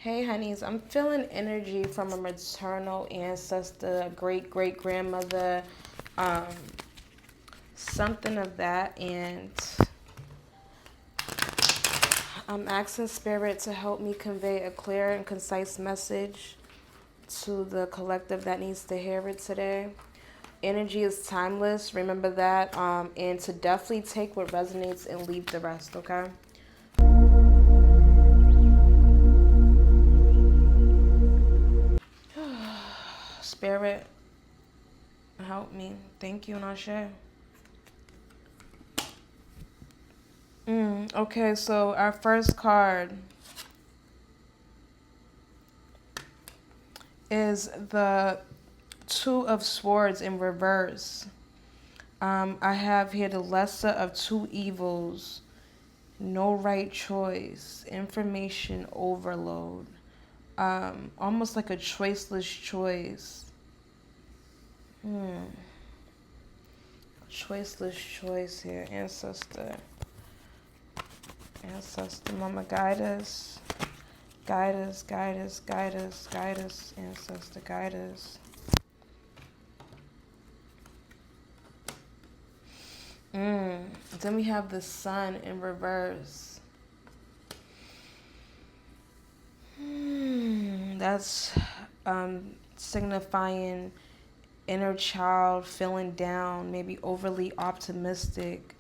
Hey, honeys, I'm feeling energy from a maternal ancestor, great great grandmother, um, something of that. And I'm asking Spirit to help me convey a clear and concise message to the collective that needs to hear it today. Energy is timeless, remember that, and to definitely take what resonates and leave the rest, okay? Spirit, help me. Thank you, Nashe. Okay, so our first card is the Two of Swords in reverse. I have here the lesser of two evils, no right choice, information overload, almost like a choiceless choice. Choiceless choice here, ancestor. Ancestor, mama, guide us. Guide us, guide us, guide us, guide us, ancestor, guide us. Then we have the sun in reverse. That's signifying inner child feeling down, maybe overly optimistic.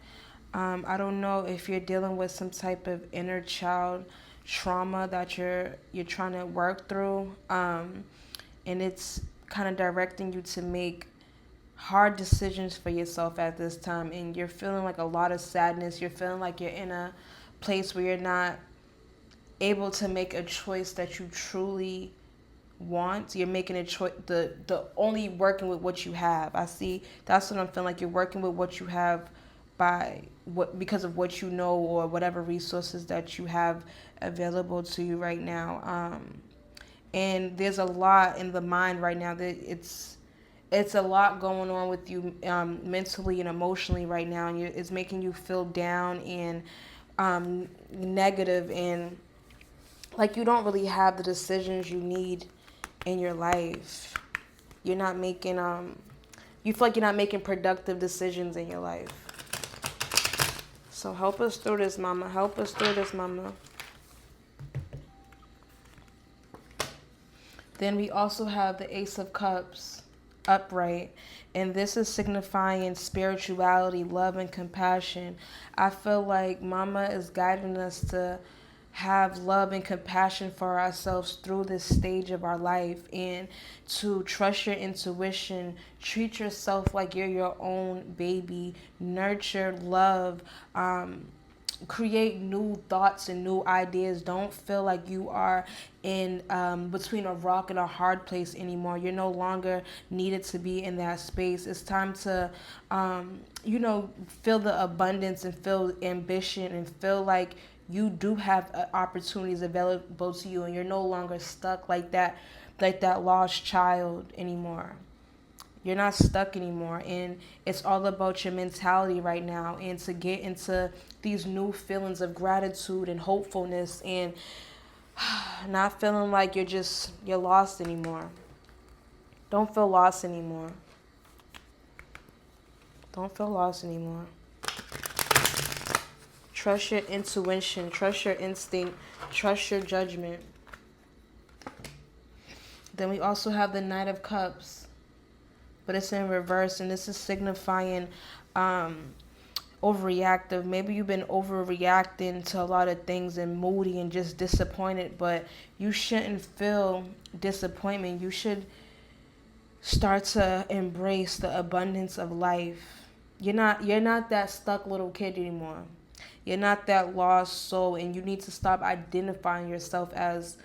I don't know if you're dealing with some type of inner child trauma that you're trying to work through, and it's kind of directing you to make hard decisions for yourself at this time, and you're feeling like a lot of sadness. You're feeling like you're in a place where you're not able to make a choice that you truly want. You're making a choice, the only working with what you have. I see, that's what I'm feeling like. You're working with what you have by what, because of what you know, or whatever resources that you have available to you right now. And there's a lot in the mind right now that it's a lot going on with you, mentally and emotionally right now, and it's making you feel down and negative, and like you don't really have the decisions you need in your life. You're not making you feel like you're not making productive decisions in your life. So help us through this, mama. Help us through this, mama. Then we also have the Ace of Cups upright, and this is signifying spirituality, love, and compassion. I feel like mama is guiding us to have love and compassion for ourselves through this stage of our life, and to trust your intuition, treat yourself like you're your own baby, nurture, love, create new thoughts and new ideas. Don't feel like you are in between a rock and a hard place anymore. You're no longer needed to be in that space. It's time to feel the abundance and feel ambition and feel like you do have opportunities available to you, and you're no longer stuck like that lost child anymore. You're not stuck anymore, and it's all about your mentality right now, and to get into these new feelings of gratitude and hopefulness, and not feeling like you're lost anymore. Don't feel lost anymore. Don't feel lost anymore. Trust your intuition, trust your instinct, trust your judgment. Then we also have the Knight of Cups, but it's in reverse, and this is signifying overreactive. Maybe you've been overreacting to a lot of things and moody and just disappointed, but you shouldn't feel disappointment. You should start to embrace the abundance of life. You're not that stuck little kid anymore. You're not that lost soul, and you need to stop identifying yourself as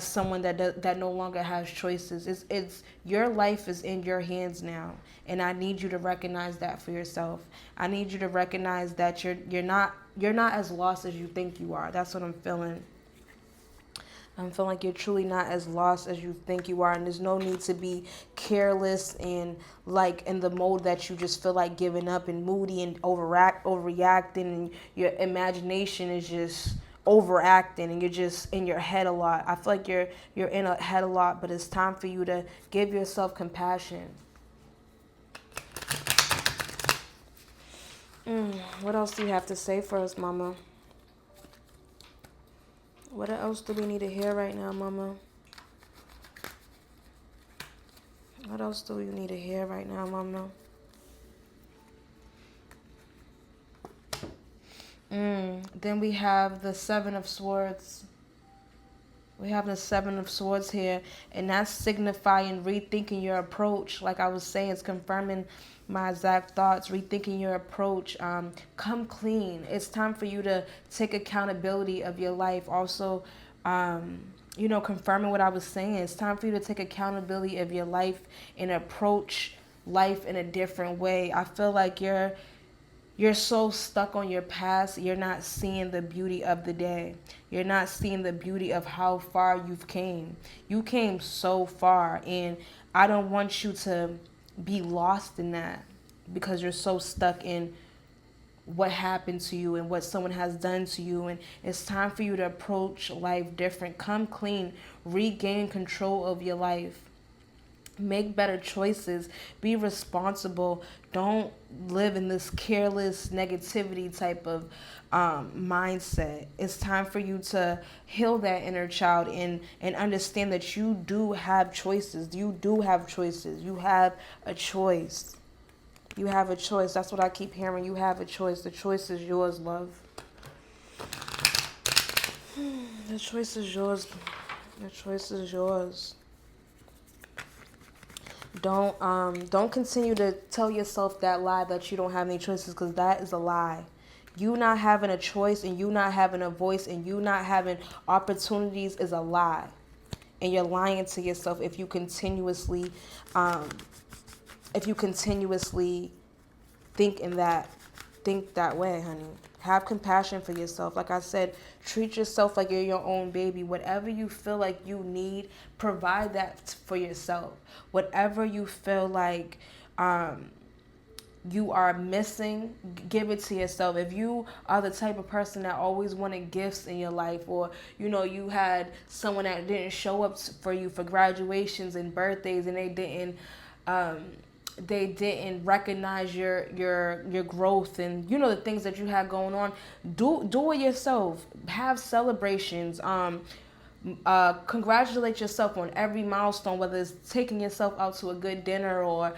someone that no longer has choices. It's your life is in your hands now, and I need you to recognize that for yourself. I need you to recognize that you're not as lost as you think you are. That's what I'm feeling. I'm feeling like you're truly not as lost as you think you are, and there's no need to be careless and like in the mode that you just feel like giving up and moody and overreacting, and your imagination is just overacting and you're just in your head a lot. I feel like you're in a head a lot, but it's time for you to give yourself compassion. What else do you have to say for us, Mama? What else do we need to hear right now, Mama? What else do we need to hear right now, Mama? Then we have the Seven of Swords. We have the Seven of Swords here, and that's signifying rethinking your approach. Like I was saying, it's confirming my exact thoughts, rethinking your approach. Come clean. It's time for you to take accountability of your life. Also, confirming what I was saying. It's time for you to take accountability of your life and approach life in a different way. I feel like you're so stuck on your past, you're not seeing the beauty of the day. You're not seeing the beauty of how far you've came. You came so far, and I don't want you to be lost in that because you're so stuck in what happened to you and what someone has done to you. And it's time for you to approach life different. Come clean, regain control of your life. Make better choices. Be responsible. Don't live in this careless negativity type of mindset. It's time for you to heal that inner child and understand that you do have choices. You do have choices. You have a choice. You have a choice. That's what I keep hearing. You have a choice. The choice is yours, love. The choice is yours. The choice is yours. Don't continue to tell yourself that lie that you don't have any choices, because that is a lie. You not having a choice and you not having a voice and you not having opportunities is a lie. And you're lying to yourself if you continuously think that way, honey. Have compassion for yourself. Like I said, treat yourself like you're your own baby. Whatever you feel like you need, provide that for yourself. Whatever you feel like you are missing, give it to yourself. If you are the type of person that always wanted gifts in your life, or you had someone that didn't show up for you for graduations and birthdays, and they didn't recognize your growth and the things that you had going on, do it yourself. Have celebrations. Congratulate yourself on every milestone, whether it's taking yourself out to a good dinner or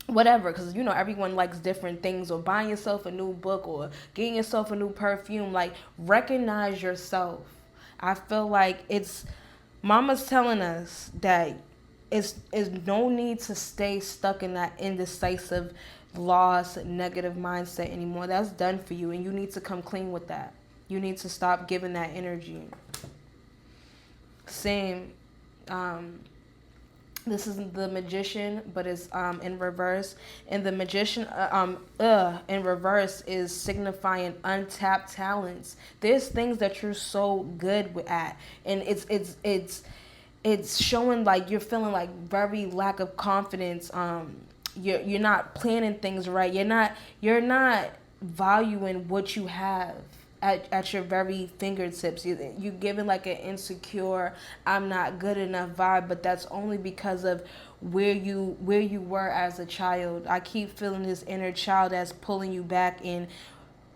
whatever, because everyone likes different things, or buying yourself a new book or getting yourself a new perfume. Like, recognize yourself. I feel like Mama's telling us that it's no need to stay stuck in that indecisive, lost, negative mindset anymore. That's done for you, and you need to come clean with that. You need to stop giving that energy. Same. This is the Magician, but it's in reverse. And the Magician in reverse is signifying untapped talents. There's things that you're so good at, and it's showing like you're feeling like very lack of confidence. You're not planning things right. You're not valuing what you have at your very fingertips. You giving like an insecure, I'm not good enough vibe, but that's only because of where you were as a child. I keep feeling this inner child that's pulling you back. And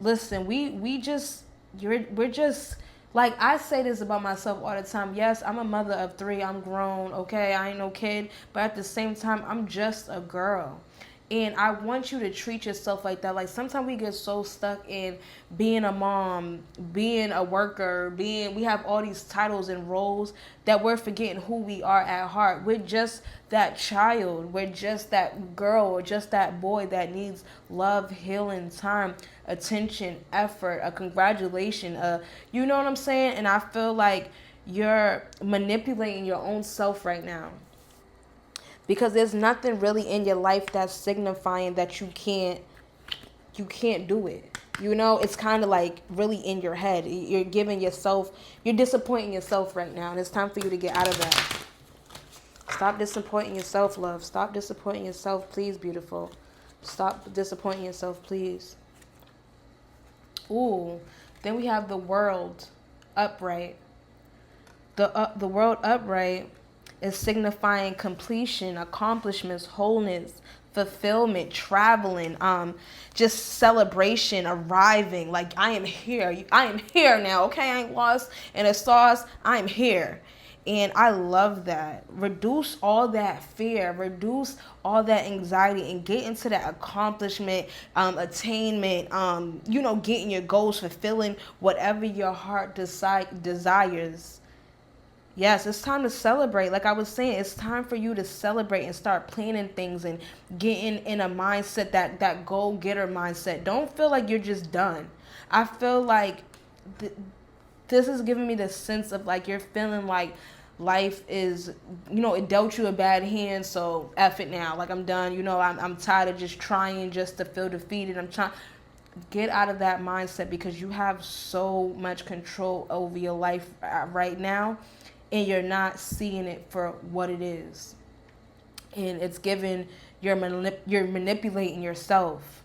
listen, we're just, like, I say this about myself all the time. Yes, I'm a mother of 3. I'm grown, okay? I ain't no kid. But at the same time, I'm just a girl. And I want you to treat yourself like that. Like, sometimes we get so stuck in being a mom, being a worker, we have all these titles and roles that we're forgetting who we are at heart. We're just that child. We're just that girl or just that boy that needs love, healing, time, attention, effort, a congratulation. You know what I'm saying? And I feel like you're manipulating your own self right now. Because there's nothing really in your life that's signifying that you can't do it. It's kind of like really in your head. You're disappointing yourself right now. And it's time for you to get out of that. Stop disappointing yourself, love. Stop disappointing yourself, please, beautiful. Stop disappointing yourself, please. Ooh, Then we have the world upright. The world upright is signifying completion, accomplishments, wholeness, fulfillment, traveling, just celebration, arriving. Like, I am here. I am here now. Okay, I ain't lost in a sauce. I am here. And I love that. Reduce all that fear, reduce all that anxiety, and get into that accomplishment, attainment, getting your goals, fulfilling whatever your heart desires. Yes, it's time to celebrate. Like I was saying, it's time for you to celebrate and start planning things and getting in a mindset, that goal getter mindset. Don't feel like you're just done. I feel like this is giving me the sense of like you're feeling like life is, it dealt you a bad hand, so F it now. Like, I'm done. I'm tired of just trying just to feel defeated. I'm trying. Get out of that mindset, because you have so much control over your life right now, and you're not seeing it for what it is. And it's given you're manipulating yourself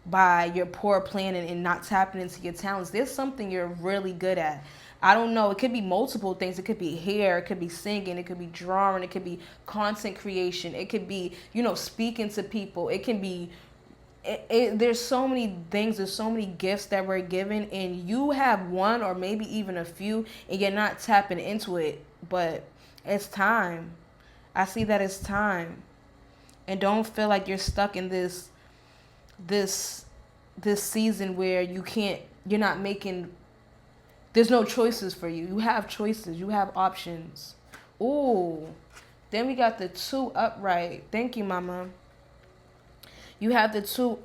by your poor planning and not tapping into your talents. There's something you're really good at. I don't know. It could be multiple things. It could be hair. It could be singing. It could be drawing. It could be content creation. It could be, speaking to people. It can be, there's so many things. There's so many gifts that we're given, and you have one or maybe even a few, and you're not tapping into it. But it's time. I see that it's time. And don't feel like you're stuck in this season where you're not making, there's no choices for you. You have choices. You have options. Ooh. Then we got the 2 upright. Thank you, mama. You have the two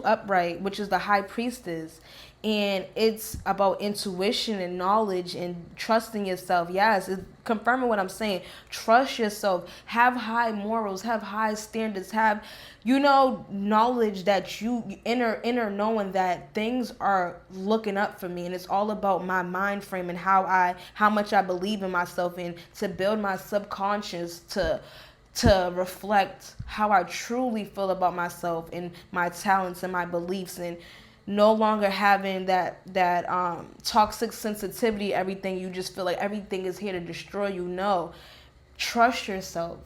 upright, which is the high priestess. And it's about intuition and knowledge and trusting yourself. Yes, it's confirming what I'm saying. Trust yourself. Have high morals. Have high standards. Have, knowledge that you inner knowing that things are looking up for me. And it's all about my mind frame and how much I believe in myself, and to build my subconscious to reflect how I truly feel about myself and my talents and my beliefs, and no longer having that toxic sensitivity, everything you just feel like everything is here to destroy you. No, trust yourself.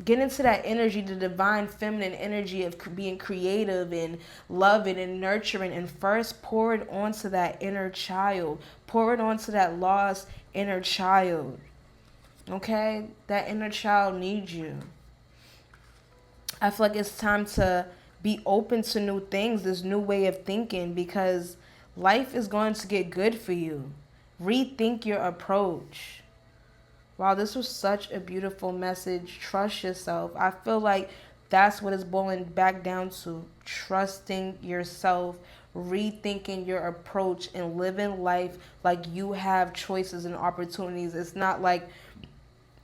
Get into that energy, the divine feminine energy of being creative and loving and nurturing, and first pour it onto that inner child. Pour it onto that lost inner child. Okay? That inner child needs you. I feel like it's time to be open to new things, this new way of thinking, because life is going to get good for you. Rethink your approach. Wow, this was such a beautiful message. Trust yourself. I feel like that's what it's boiling back down to. Trusting yourself, rethinking your approach, and living life like you have choices and opportunities. It's not like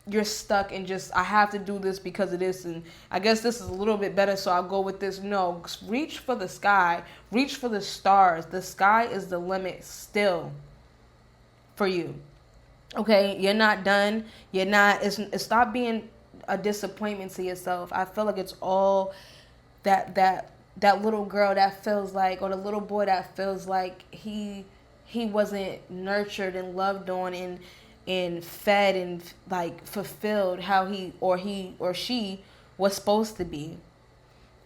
you're stuck and just, I have to do this because of this, and I guess this is a little bit better, so I'll go with this. No, reach for the sky. Reach for the stars. The sky is the limit still for you. Okay, you're not done. You're not, stop being a disappointment to yourself. I feel like it's all that little girl that feels like, or the little boy that feels like he wasn't nurtured and loved on and fed and like fulfilled how he or she was supposed to be.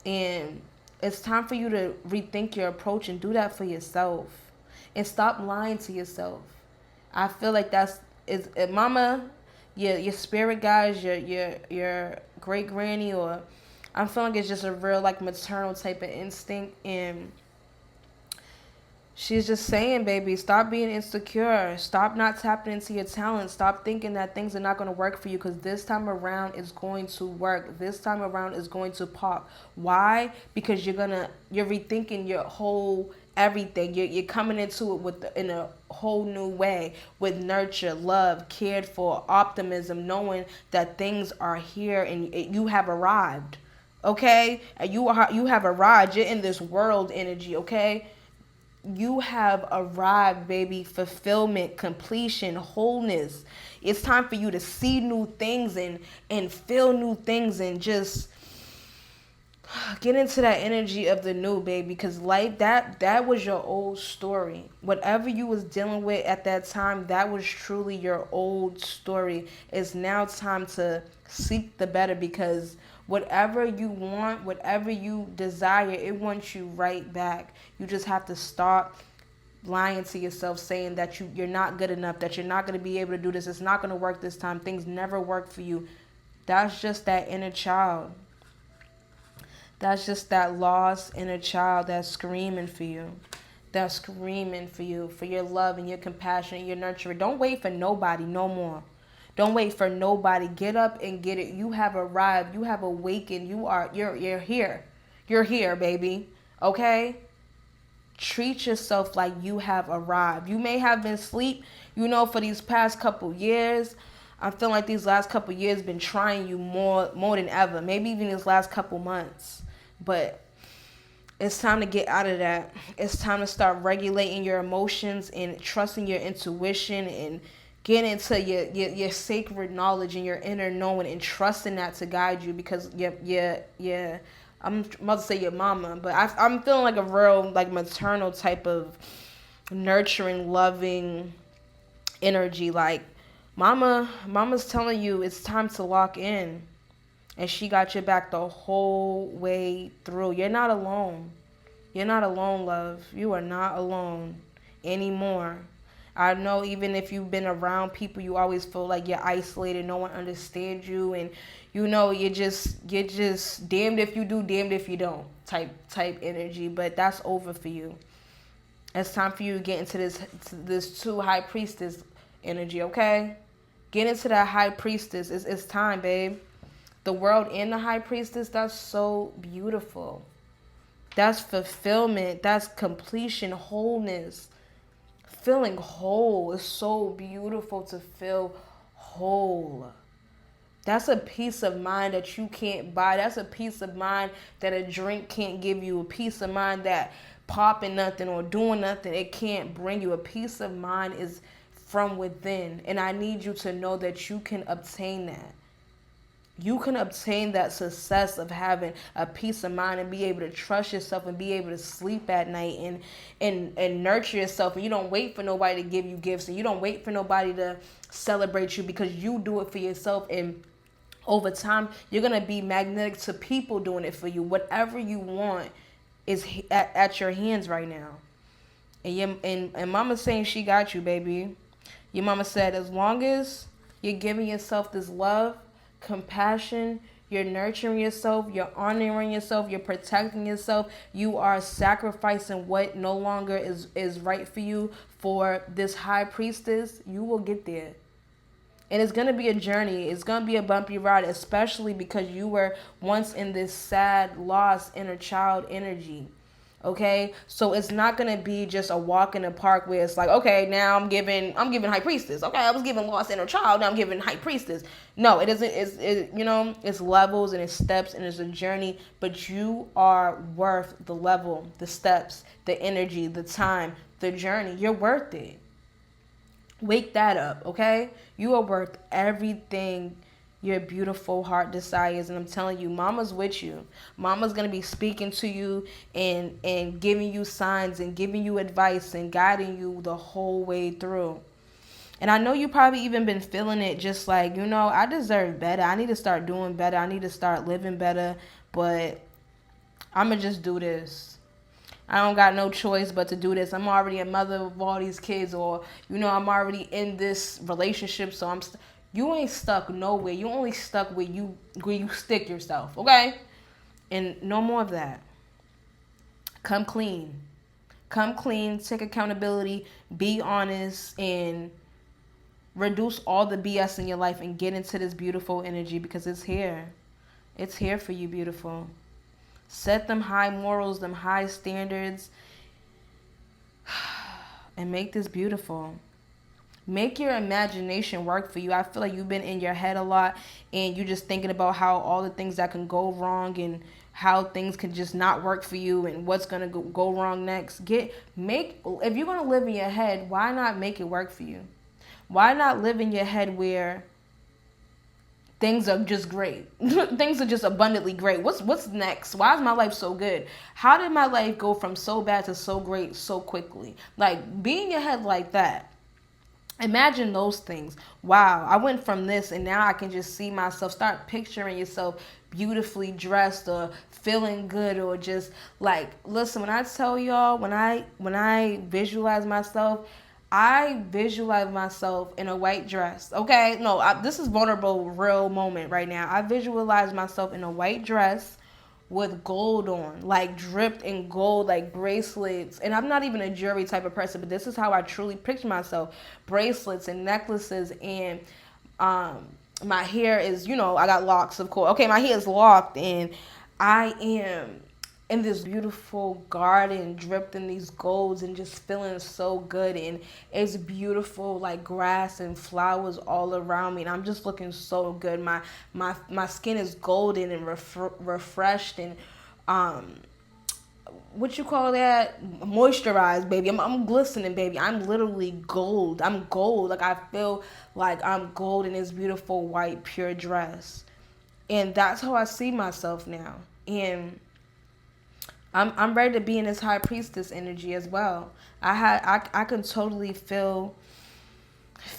And it's time for you to rethink your approach and do that for yourself, and stop lying to yourself. I feel like is mama, your spirit guides, your great granny, or I'm feeling like it's just a real like maternal type of instinct, and she's just saying, baby, stop being insecure. Stop not tapping into your talent. Stop thinking that things are not going to work for you, because this time around it's going to work. This time around is going to pop. Why? Because you're rethinking your whole everything. You're coming into it in a whole new way, with nurture, love, cared for, optimism, knowing that things are here and you have arrived. Okay? And you have arrived. You're in this world energy, okay? You have arrived, baby. Fulfillment, completion, wholeness. It's time for you to see new things and feel new things, and just Get into that energy of the new, baby, because life, that was your old story. Whatever you was dealing with at that time, that was truly your old story. It's now time to seek the better, because whatever you want, whatever you desire, it wants you right back. You just have to stop lying to yourself, saying that you're not good enough, that you're not going to be able to do this, it's not going to work this time, things never work for you. That's just that inner child. That's just that lost inner child that's screaming for you. That's screaming for you, for your love and your compassion and your nurturing. Don't wait for nobody no more. Don't wait for nobody. Get up and get it. You have arrived. You have awakened. You're here. You're here, baby. Okay? Treat yourself like you have arrived. You may have been asleep, for these past couple years. I feel like these last couple years been trying you more than ever. Maybe even these last couple months. But it's time to get out of that. It's time to start regulating your emotions and trusting your intuition and get into your sacred knowledge and your inner knowing and trusting that to guide you, because I'm about to say your mama, but I'm feeling like a real like maternal type of nurturing, loving energy. Like mama's telling you it's time to lock in. And she got your back the whole way through. You're not alone. You're not alone, love. You are not alone anymore. I know even if you've been around people, you always feel like you're isolated. No one understands you. And, you're just damned if you do, damned if you don't type energy. But that's over for you. It's time for you to get into this two high priestess energy, okay? Get into that high priestess. It's time, babe. The world in the high priestess, that's so beautiful. That's fulfillment. That's completion, wholeness. Feeling whole is so beautiful, to feel whole. That's a peace of mind that you can't buy. That's a peace of mind that a drink can't give you. A peace of mind that popping nothing or doing nothing, it can't bring you. A peace of mind is from within. And I need you to know that you can obtain that. You can obtain that success of having a peace of mind and be able to trust yourself and be able to sleep at night and nurture yourself. And you don't wait for nobody to give you gifts, and you don't wait for nobody to celebrate you, because you do it for yourself. And over time, you're going to be magnetic to people doing it for you. Whatever you want is at your hands right now. And mama's saying she got you, baby. Your mama said, as long as you're giving yourself this love, compassion, you're nurturing yourself, you're honoring yourself, you're protecting yourself, you are sacrificing what no longer is right for you for this high priestess, you will get there. And it's going to be a journey. It's going to be a bumpy ride, especially because you were once in this sad, lost inner child energy. Okay, so it's not gonna be just a walk in the park where it's like, okay, now I'm giving high priestess. Okay, I was giving lost inner child, now I'm giving high priestess. No, it isn't. It's levels and it's steps and it's a journey. But you are worth the level, the steps, the energy, the time, the journey. You're worth it. Wake that up, okay? You are worth everything your beautiful heart desires. And I'm telling you, mama's with you. Mama's going to be speaking to you and giving you signs and giving you advice and guiding you the whole way through. And I know you probably even been feeling it, just like, I deserve better. I need to start doing better. I need to start living better. But I'm going to just do this. I don't got no choice but to do this. I'm already a mother of all these kids, or, I'm already in this relationship, so you ain't stuck nowhere. You only stuck where you stick yourself, okay? And no more of that. Come clean. Come clean. Take accountability. Be honest. And reduce all the BS in your life and get into this beautiful energy, because it's here. It's here for you, beautiful. Set them high morals, them high standards, and make this beautiful. Make your imagination work for you. I feel like you've been in your head a lot and you're just thinking about how all the things that can go wrong and how things can just not work for you and what's going to go wrong next. If you're going to live in your head, why not make it work for you? Why not live in your head where things are just great. Things are just abundantly great. What's next? Why is my life so good? How did my life go from so bad to so great so quickly? Like, being ahead like that. Imagine those things. Wow, I went from this and now I can just see myself. Start picturing yourself beautifully dressed or feeling good, or just like, listen, when I tell y'all, when I visualize myself, I visualize myself in a white dress. Okay, no, this is vulnerable, real moment right now. I visualize myself in a white dress with gold on, like dripped in gold, like bracelets. And I'm not even a jewelry type of person, but this is how I truly picture myself: bracelets and necklaces. And um, my hair is, I got locks, of course. Okay, my hair is locked, and I am in this beautiful garden dripped in these golds and just feeling so good. And it's beautiful, like grass and flowers all around me, and I'm just looking so good. My skin is golden and refreshed, and um what you call that, moisturized, baby. I'm glistening, baby. I'm literally gold. I'm gold. Like, I feel like I'm gold in this beautiful white pure dress. And that's how I see myself now. And I'm ready to be in this high priestess energy as well. I can totally feel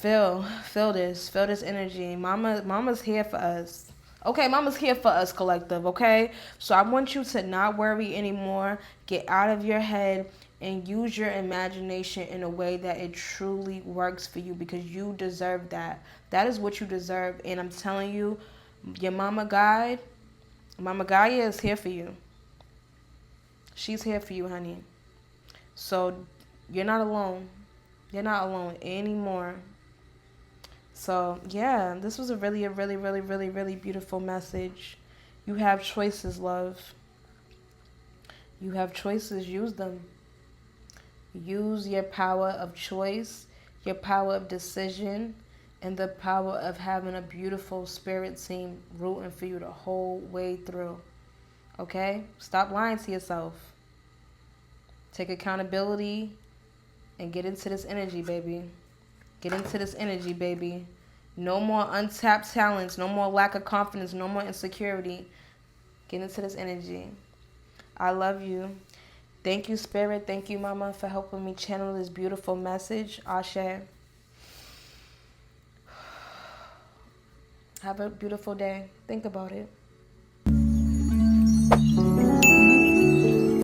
this energy. Mama's here for us. Okay, mama's here for us, collective. Okay, so I want you to not worry anymore. Get out of your head and use your imagination in a way that it truly works for you, because you deserve that. That is what you deserve. And I'm telling you, your Mama Gaia is here for you. She's here for you, honey. So you're not alone. You're not alone anymore. So yeah, this was a really, really beautiful message. You have choices, love. You have choices. Use them. Use your power of choice, your power of decision, and the power of having a beautiful spirit team rooting for you the whole way through. Okay? Stop lying to yourself. Take accountability and get into this energy, baby. Get into this energy, baby. No more untapped talents. No more lack of confidence. No more insecurity. Get into this energy. I love you. Thank you, Spirit. Thank you, Mama, for helping me channel this beautiful message. Ashe. Have a beautiful day. Think about it.